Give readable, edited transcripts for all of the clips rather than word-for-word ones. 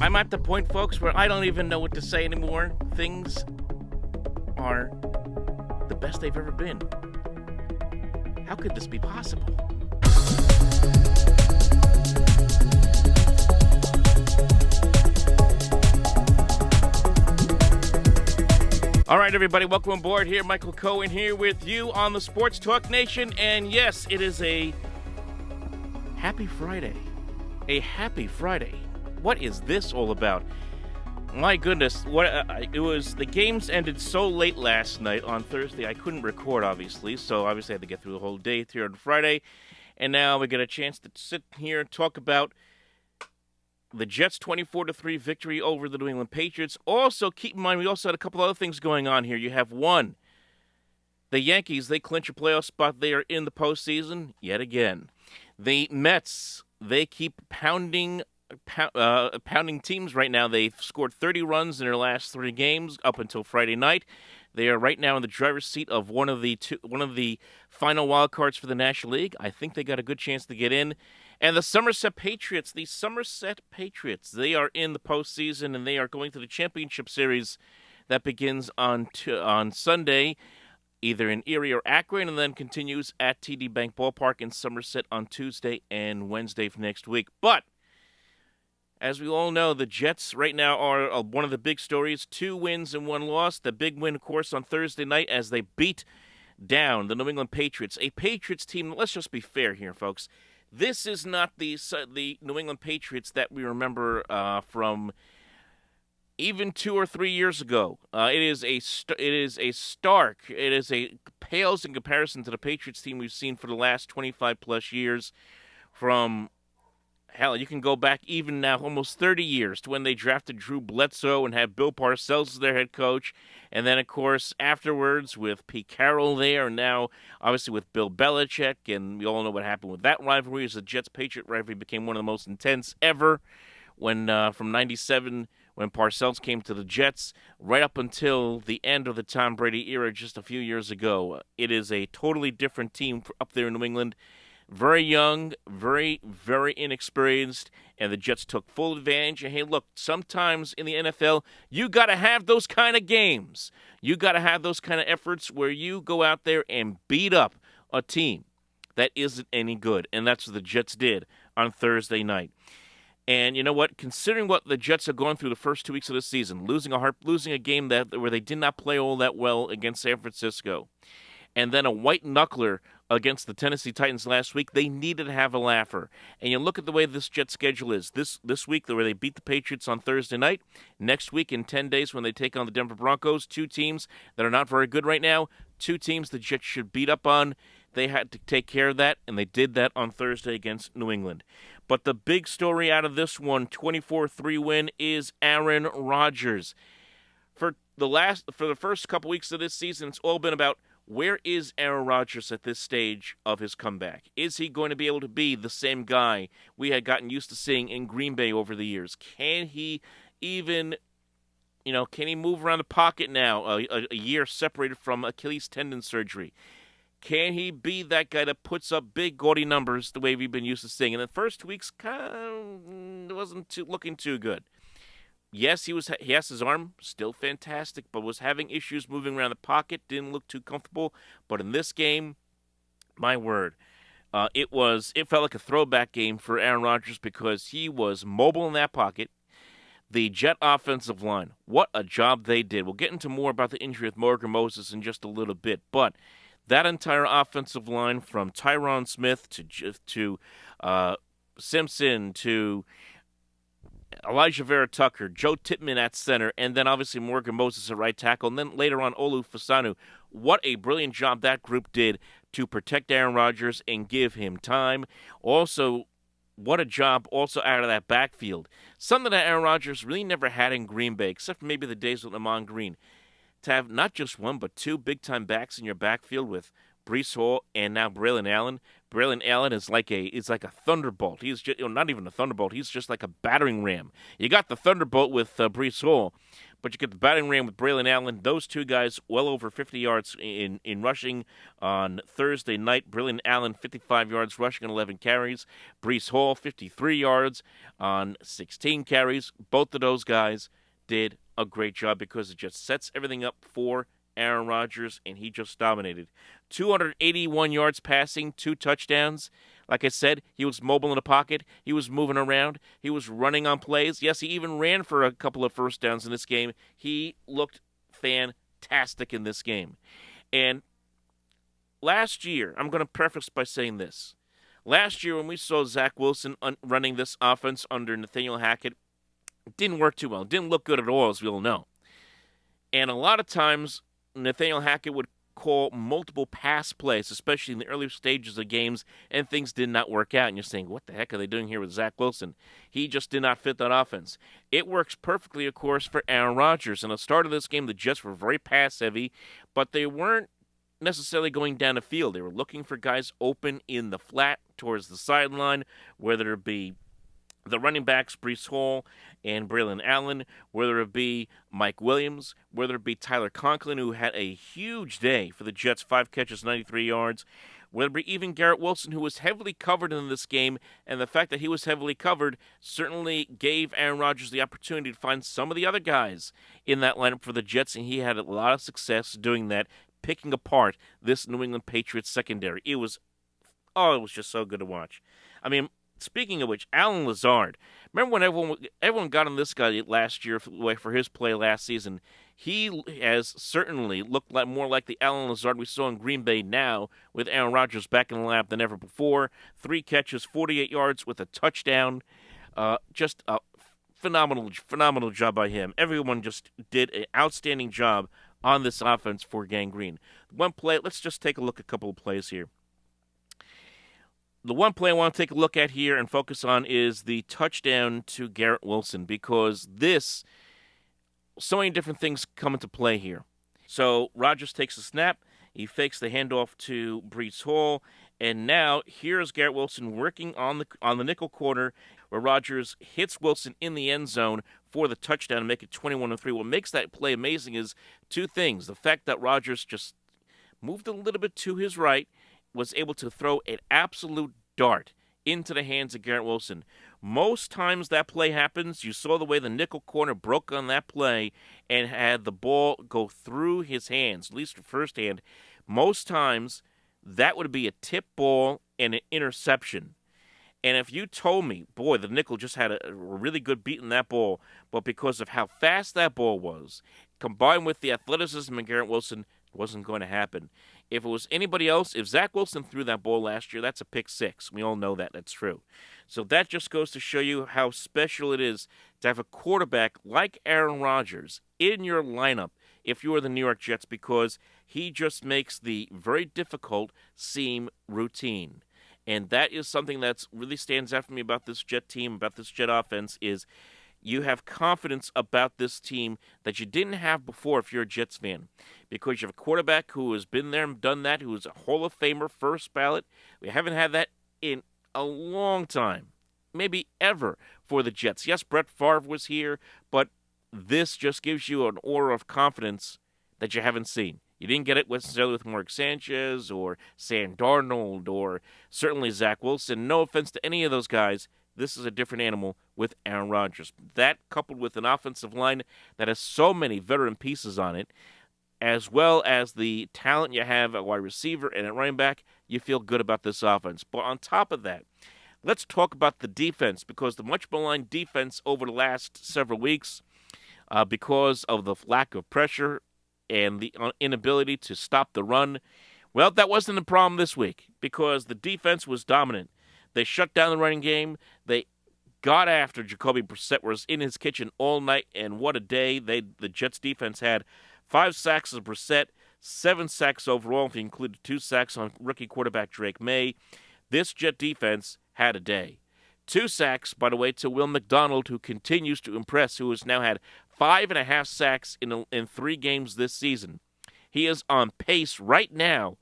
I'm at the point, folks, where I don't even know what to say anymore. Things are the best they've ever been. How could this be possible? All right, everybody, welcome aboard here. Michael Cohen here with you on the Sports Talk Nation. And yes, it is a happy Friday. A happy Friday. What is this all about? My goodness, it was. The games ended so late last night on Thursday, I couldn't record, obviously. So obviously I had to get through the whole day here on Friday. And now we get a chance to sit here and talk about the Jets' 24-3 victory over the New England Patriots. Also, keep in mind, we also had a couple other things going on here. You have one, the Yankees, they clinch a playoff spot. They are in the postseason yet again. The Mets, they keep pounding teams right now. They've scored 30 runs in their last 3 games up until Friday night. They are right now in the driver's seat of one of the final wild cards for the National League. I think they got a good chance to get in. And the Somerset Patriots, they are in the postseason, and they are going to the championship series that begins on Sunday, either in Erie or Akron, and then continues at TD Bank Ballpark in Somerset on Tuesday and Wednesday for next week. But as we all know, the Jets right now are one of the big stories. 2 wins and 1 loss. The big win, of course, on Thursday night as they beat down the New England Patriots. A Patriots team, let's just be fair here, folks. This is not the New England Patriots that we remember from even 2 or 3 years ago. It pales in comparison to the Patriots team we've seen for the last 25 plus years. From hell, you can go back even now almost 30 years to when they drafted Drew Bledsoe and had Bill Parcells as their head coach. And then, of course, afterwards with Pete Carroll there, and now obviously with Bill Belichick. And we all know what happened with that rivalry, as the Jets-Patriot rivalry became one of the most intense ever when from 97, when Parcells came to the Jets, right up until the end of the Tom Brady era just a few years ago. It is a totally different team up there in New England. Very young, very, very inexperienced, and the Jets took full advantage. And hey, look, sometimes in the NFL, you got to have those kind of games. You got to have those kind of efforts where you go out there and beat up a team that isn't any good. And that's what the Jets did on Thursday night. And you know what? Considering what the Jets have gone through the first 2 weeks of the season, losing a game where they did not play all that well against San Francisco, and then a white knuckler against the Tennessee Titans last week, they needed to have a laugher. And you look at the way this Jet schedule is. This week, where they beat the Patriots on Thursday night. Next week, in 10 days, when they take on the Denver Broncos, 2 teams that are not very good right now, 2 teams the Jets should beat up on. They had to take care of that, and they did that on Thursday against New England. But the big story out of this one, 24-3 win, is Aaron Rodgers. For the first couple weeks of this season, it's all been about, where is Aaron Rodgers at this stage of his comeback? Is he going to be able to be the same guy we had gotten used to seeing in Green Bay over the years? Can he even, can he move around the pocket now, a year separated from Achilles tendon surgery? Can he be that guy that puts up big, gaudy numbers the way we've been used to seeing? And the first 2 weeks kind of wasn't looking too good. Yes, he has his arm, still fantastic, but was having issues moving around the pocket, didn't look too comfortable. But in this game, my word, it felt like a throwback game for Aaron Rodgers because he was mobile in that pocket. The Jet offensive line, what a job they did. We'll get into more about the injury with Morgan Moses in just a little bit, but that entire offensive line, from Tyron Smith to Simpson to Elijah Vera Tucker, Joe Tippmann at center, and then obviously Morgan Moses at right tackle, and then later on Olu Fasanu. What a brilliant job that group did to protect Aaron Rodgers and give him time. Also, what a job also out of that backfield. Something that Aaron Rodgers really never had in Green Bay, except for maybe the days with Lamont Green. To have not just 1 but 2 big-time backs in your backfield with Breece Hall and now Braylon Allen. Braylon Allen is like a thunderbolt. He's just, not even a thunderbolt. He's just like a battering ram. You got the thunderbolt with Breece Hall, But you get the batting ram with Braylon Allen. Those two guys well over 50 yards in rushing on Thursday night. Braylon Allen, 55 yards rushing on 11 carries. Breece Hall, 53 yards on 16 carries. Both of those guys did a great job because it just sets everything up for Aaron Rodgers, and he just dominated. 281 yards passing, 2 touchdowns. Like I said, he was mobile in the pocket. He was moving around. He was running on plays. Yes, he even ran for a couple of first downs in this game. He looked fantastic in this game. And last year, I'm going to preface by saying this. Last year, when we saw Zach Wilson running this offense under Nathaniel Hackett, it didn't work too well. It didn't look good at all, as we all know. And a lot of times, Nathaniel Hackett would call multiple pass plays, especially in the early stages of games, and things did not work out. And you're saying, what the heck are they doing here with Zach Wilson? He just did not fit that offense. It works perfectly, of course, for Aaron Rodgers. And at the start of this game, the Jets were very pass-heavy, but they weren't necessarily going down the field. They were looking for guys open in the flat towards the sideline, whether it be the running backs, Breece Hall and Braylon Allen, whether it be Mike Williams, whether it be Tyler Conklin, who had a huge day for the Jets, 5 catches, 93 yards, whether it be even Garrett Wilson, who was heavily covered in this game, and the fact that he was heavily covered certainly gave Aaron Rodgers the opportunity to find some of the other guys in that lineup for the Jets, and he had a lot of success doing that, picking apart this New England Patriots secondary. It was just so good to watch. I mean, speaking of which, Allen Lazard. Remember when everyone got on this guy last year for his play last season? He has certainly looked more like the Allen Lazard we saw in Green Bay now with Aaron Rodgers back in the lap than ever before. 3 catches, 48 yards with a touchdown. Just a phenomenal job by him. Everyone just did an outstanding job on this offense for Gang Green. One play, let's just take a look at a couple of plays here. The one play I want to take a look at here and focus on is the touchdown to Garrett Wilson, because so many different things come into play here. So Rodgers takes the snap, he fakes the handoff to Breece Hall, and now here's Garrett Wilson working on the nickel corner, where Rodgers hits Wilson in the end zone for the touchdown and make it 21-3. What makes that play amazing is 2 things. The fact that Rodgers just moved a little bit to his right, was able to throw an absolute dart into the hands of Garrett Wilson. Most times that play happens, you saw the way the nickel corner broke on that play and had the ball go through his hands, at least for first hand. Most times that would be a tip ball and an interception. And if you told me, boy, the nickel just had a really good beat in that ball, but because of how fast that ball was, combined with the athleticism of Garrett Wilson, it wasn't going to happen. If it was anybody else, if Zach Wilson threw that ball last year, that's a pick 6. We all know that. That's true. So that just goes to show you how special it is to have a quarterback like Aaron Rodgers in your lineup if you are the New York Jets, because he just makes the very difficult seem routine. And that is something that really stands out for me about this Jet team, about this Jet offense, is you have confidence about this team that you didn't have before if you're a Jets fan, because you have a quarterback who has been there and done that, who is a Hall of Famer, first ballot. We haven't had that in a long time, maybe ever, for the Jets. Yes, Brett Favre was here, but this just gives you an aura of confidence that you haven't seen. You didn't get it necessarily with Mark Sanchez or Sam Darnold or certainly Zach Wilson. No offense to any of those guys. This is a different animal with Aaron Rodgers. That, coupled with an offensive line that has so many veteran pieces on it, as well as the talent you have at wide receiver and at running back, you feel good about this offense. But on top of that, let's talk about the defense, because the much maligned defense over the last several weeks, because of the lack of pressure and the inability to stop the run, well, that wasn't the problem this week, because the defense was dominant. They shut down the running game. They got after Jacoby Brissett, was in his kitchen all night, and what a day the Jets defense had. 5 sacks of Brissett, 7 sacks overall, if you included 2 sacks on rookie quarterback Drake May. This Jet defense had a day. 2 sacks, by the way, to Will McDonald, who continues to impress, who has now had 5.5 sacks in 3 games this season. He is on pace right now,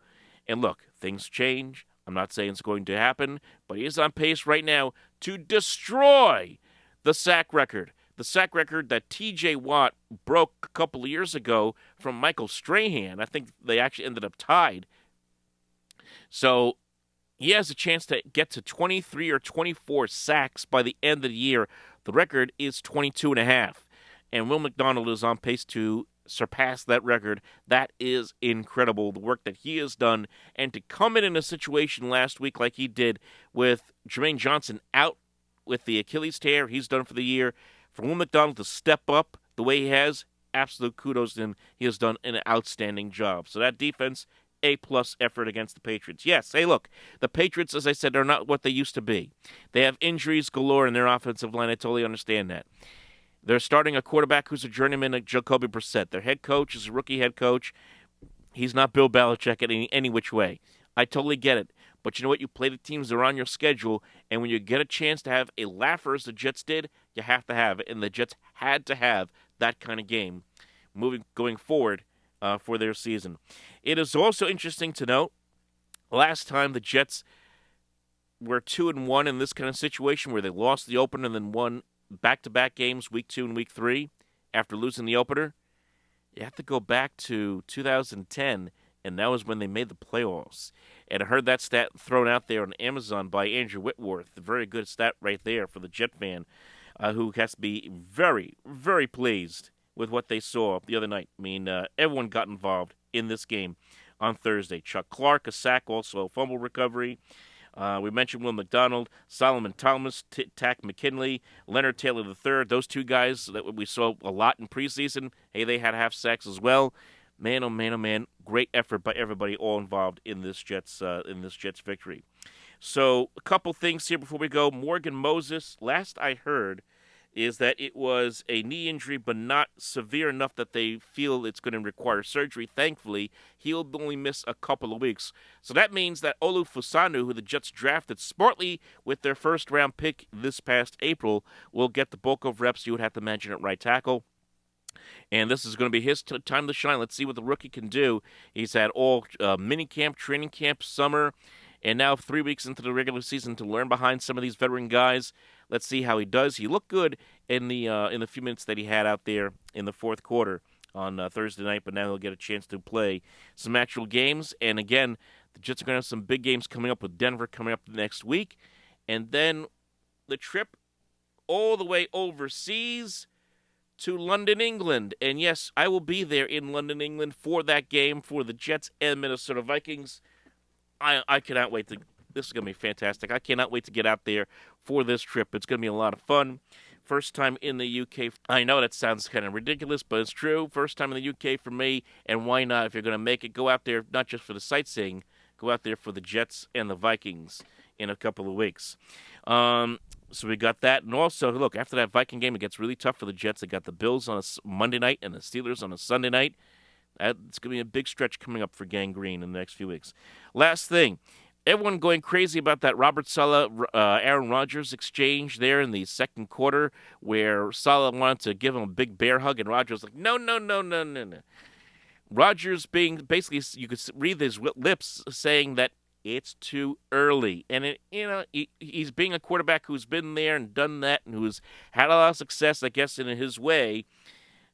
and look, things change. I'm not saying it's going to happen, but he is on pace right now to destroy the sack record the sack record that T.J. Watt broke a couple of years ago from Michael Strahan. I think they actually ended up tied. So he has a chance to get to 23 or 24 sacks by the end of the year. The record is 22.5. And Will McDonald is on pace to surpass that record. That is incredible, the work that he has done. And to come in a situation last week like he did with Jermaine Johnson out with the Achilles tear, he's done for the year. For Will McDonald to step up the way he has, absolute kudos to him. He has done an outstanding job. So that defense, A-plus effort against the Patriots. Yes, hey, look, the Patriots, as I said, are not what they used to be. They have injuries galore in their offensive line. I totally understand that. They're starting a quarterback who's a journeyman, Jacoby Brissett. Their head coach is a rookie head coach. He's not Bill Belichick in any which way. I totally get it. But you know what? You play the teams that are on your schedule, and when you get a chance to have a laugher, as the Jets did, you have to have it. And the Jets had to have that kind of game going forward for their season. It is also interesting to note, last time the Jets were 2-1 in this kind of situation where they lost the opener and then won back-to-back games, week 2 and week 3, after losing the opener. You have to go back to 2010, and that was when they made the playoffs. And I heard that stat thrown out there on Amazon by Andrew Whitworth. A very good stat right there for the Jet fan, who has to be very, very pleased with what they saw the other night. I mean, everyone got involved in this game on Thursday. Chuck Clark, a sack, also a fumble recovery. We mentioned Will McDonald, Solomon Thomas, Tack McKinley, Leonard Taylor III. Those two guys that we saw a lot in preseason. Hey, they had half sacks as well. Man, oh man, oh man! Great effort by everybody, all involved in this Jets victory. So, a couple things here before we go. Morgan Moses, last I heard, is that it was a knee injury, but not severe enough that they feel it's going to require surgery. Thankfully, he'll only miss a couple of weeks. So that means that Olu Fusanu, who the Jets drafted smartly with their first-round pick this past April, will get the bulk of reps, you would have to imagine, at right tackle. And this is going to be his time to shine. Let's see what the rookie can do. He's had all mini camp, training camp, summer, and now 3 weeks into the regular season to learn behind some of these veteran guys. Let's see how he does. He looked good in the few minutes that he had out there in the fourth quarter on Thursday night, but now he'll get a chance to play some actual games. And again, the Jets are going to have some big games coming up with Denver coming up next week. And then the trip all the way overseas to London, England. And yes, I will be there in London, England for that game for the Jets and Minnesota Vikings. I cannot wait to. This is going to be fantastic. I cannot wait to get out there for this trip. It's going to be a lot of fun. First time in the UK. I know that sounds kind of ridiculous, but it's true. First time in the UK for me, and why not? If you're going to make it, go out there not just for the sightseeing, go out there for the Jets and the Vikings in a couple of weeks. So we got that. And also, look, after that Viking game, it gets really tough for the Jets. They got the Bills on a Monday night and the Steelers on a Sunday night. It's going to be a big stretch coming up for Gang Green in the next few weeks. Last thing. Everyone going crazy about that Robert Saleh, Aaron Rodgers exchange there in the second quarter where Saleh wanted to give him a big bear hug and Rodgers was like, no. Rodgers being, basically, you could read his lips saying that it's too early. And, he's being a quarterback who's been there and done that and who's had a lot of success, I guess, in his way.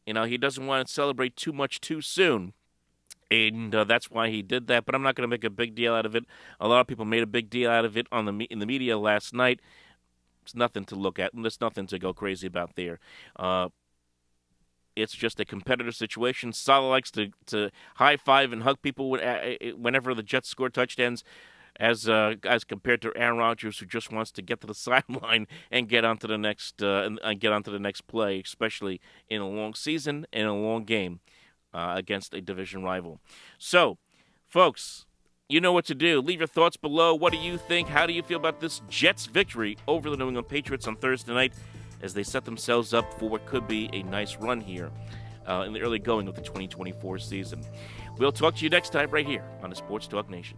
He doesn't want to celebrate too much too soon. And that's why he did that. But I'm not going to make a big deal out of it. A lot of people made a big deal out of it in the media last night. It's nothing to look at, and there's nothing to go crazy about there. It's just a competitive situation. Saleh likes to high-five and hug people whenever the Jets score touchdowns, as compared to Aaron Rodgers, who just wants to get to the sideline and get onto the next play, especially in a long season and a long game. Against a division rival. So, folks, you know what to do. Leave your thoughts below. What do you think? How do you feel about this Jets victory over the New England Patriots on Thursday night as they set themselves up for what could be a nice run here in the early going of the 2024 season? We'll talk to you next time right here on the Sports Talk Nation.